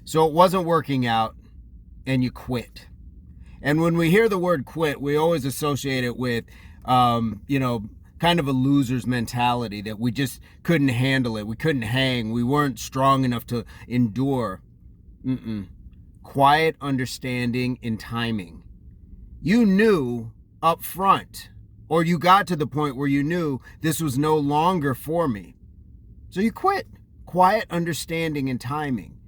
So it wasn't working out and you quit. And when we hear the word quit, we always associate it with, kind of a loser's mentality that we just couldn't handle it. We couldn't hang. We weren't strong enough to endure. Quiet understanding and timing. You knew up front, or you got to the point where you knew this was no longer for me. So you quit. Quiet understanding and timing.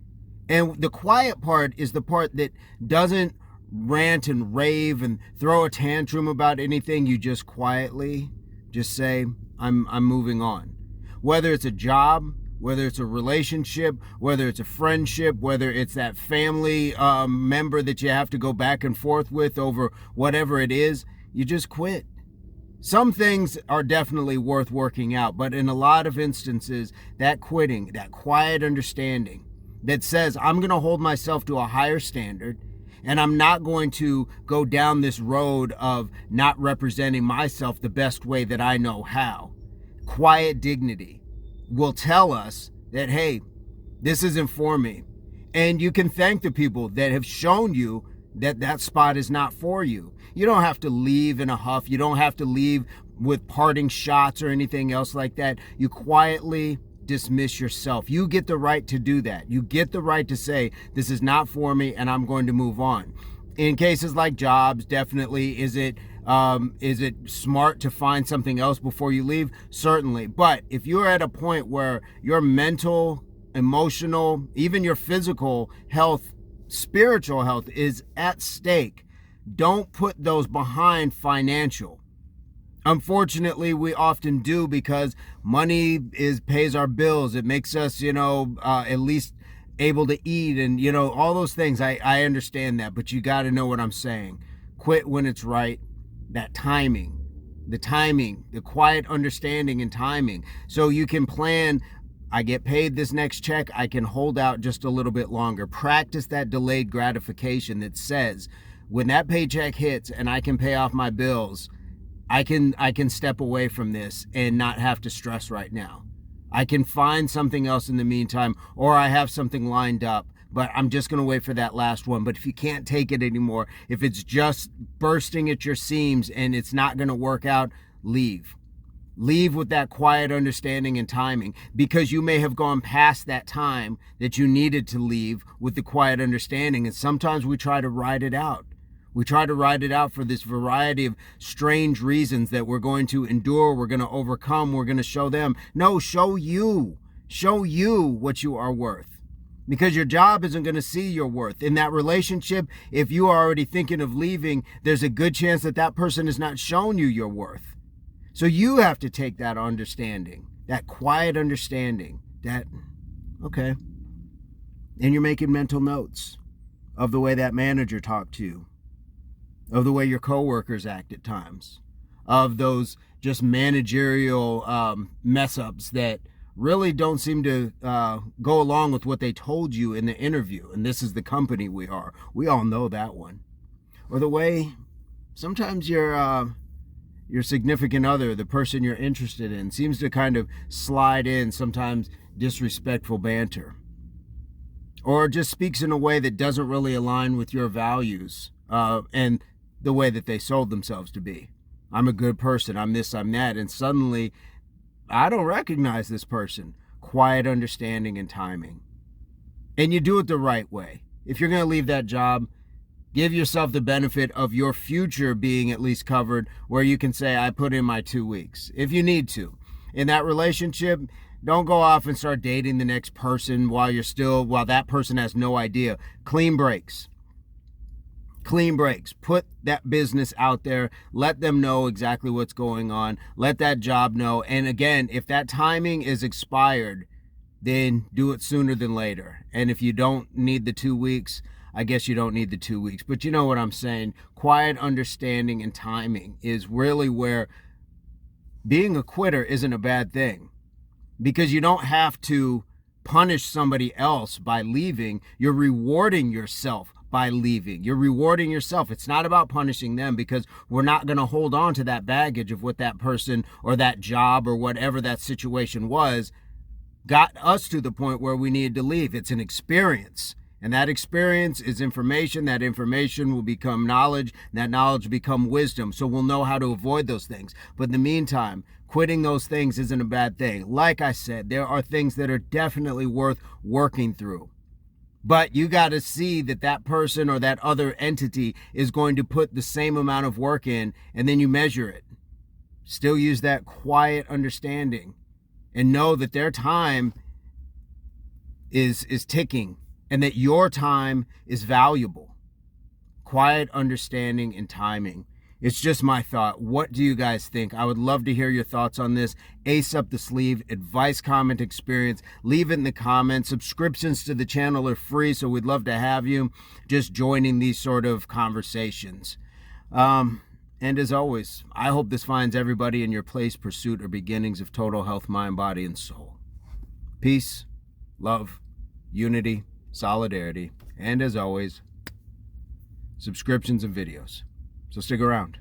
And the quiet part is the part that doesn't rant and rave and throw a tantrum about anything. You just quietly just say, I'm moving on. Whether it's a job, whether it's a relationship, whether it's a friendship, whether it's that family member that you have to go back and forth with over whatever it is, you just quit. Some things are definitely worth working out, but in a lot of instances, that quitting, that quiet understanding that says, I'm going to hold myself to a higher standard, and I'm not going to go down this road of not representing myself the best way that I know how. Quiet dignity will tell us that, hey, this isn't for me. And you can thank the people that have shown you that that spot is not for you. You don't have to leave in a huff. You don't have to leave with parting shots or anything else like that. You quietly dismiss yourself. You get the right to do that. You get the right to say, this is not for me and I'm going to move on. In cases like jobs, definitely, is it smart to find something else before you leave? Certainly. But if you're at a point where your mental, emotional, even your physical health, spiritual health is at stake, don't put those behind financial. Unfortunately, we often do because money pays our bills. It makes us, at least able to eat and, all those things. I understand that, but you got to know what I'm saying. Quit when it's right. That timing, the quiet understanding and timing. So you can plan, I get paid this next check, I can hold out just a little bit longer. Practice that delayed gratification that says, when that paycheck hits and I can pay off my bills, I can step away from this and not have to stress right now. I can find something else in the meantime, or I have something lined up, but I'm just going to wait for that last one. But if you can't take it anymore, if it's just bursting at your seams and it's not going to work out, leave. Leave with that quiet understanding and timing, because you may have gone past that time that you needed to leave with the quiet understanding. And sometimes we try to ride it out. We try to ride it out for this variety of strange reasons that we're going to endure, we're going to overcome, we're going to show them. No, show you what you are worth. Because your job isn't going to see your worth. In that relationship, if you are already thinking of leaving, there's a good chance that that person has not shown you your worth. So you have to take that understanding, that quiet understanding, that, okay. And you're making mental notes of the way that manager talked to you, of the way your coworkers act at times, of those just managerial mess-ups that really don't seem to go along with what they told you in the interview. And this is the company we are. We all know that one. Or the way sometimes your significant other, the person you're interested in, seems to kind of slide in sometimes disrespectful banter. Or just speaks in a way that doesn't really align with your values and the way that they sold themselves to be. I'm a good person, I'm this, I'm that, and suddenly I don't recognize this person. Quiet understanding and timing. And you do it the right way. If you're going to leave that job, give yourself the benefit of your future being at least covered, where you can say, I put in my 2 weeks, if you need to. In that relationship, don't go off and start dating the next person while that person has no idea. Clean breaks. Clean breaks. Put that business out there. Let them know exactly what's going on. Let that job know. And again, if that timing is expired, then do it sooner than later. And if you don't need the 2 weeks, I guess you don't need the 2 weeks. But you know what I'm saying? Quiet understanding and timing is really where being a quitter isn't a bad thing. Because you don't have to punish somebody else by leaving. You're rewarding yourself by leaving. You're rewarding yourself. It's not about punishing them, because we're not going to hold on to that baggage of what that person or that job or whatever that situation was got us to the point where we needed to leave. It's an experience. And that experience is information. That information will become knowledge. And that knowledge will become wisdom. So we'll know how to avoid those things. But in the meantime, quitting those things isn't a bad thing. Like I said, there are things that are definitely worth working through. But you got to see that that person or that other entity is going to put the same amount of work in, and then you measure it. Still use that quiet understanding and know that their time is ticking and that your time is valuable. Quiet understanding and timing. It's just my thought. What do you guys think? I would love to hear your thoughts on this. Ace up the sleeve, advice, comment, experience. Leave it in the comments. Subscriptions to the channel are free, so we'd love to have you just joining these sort of conversations. And as always, I hope this finds everybody in your place, pursuit, or beginnings of total health, mind, body, and soul. Peace, love, unity, solidarity, and as always, subscriptions and videos. So stick around.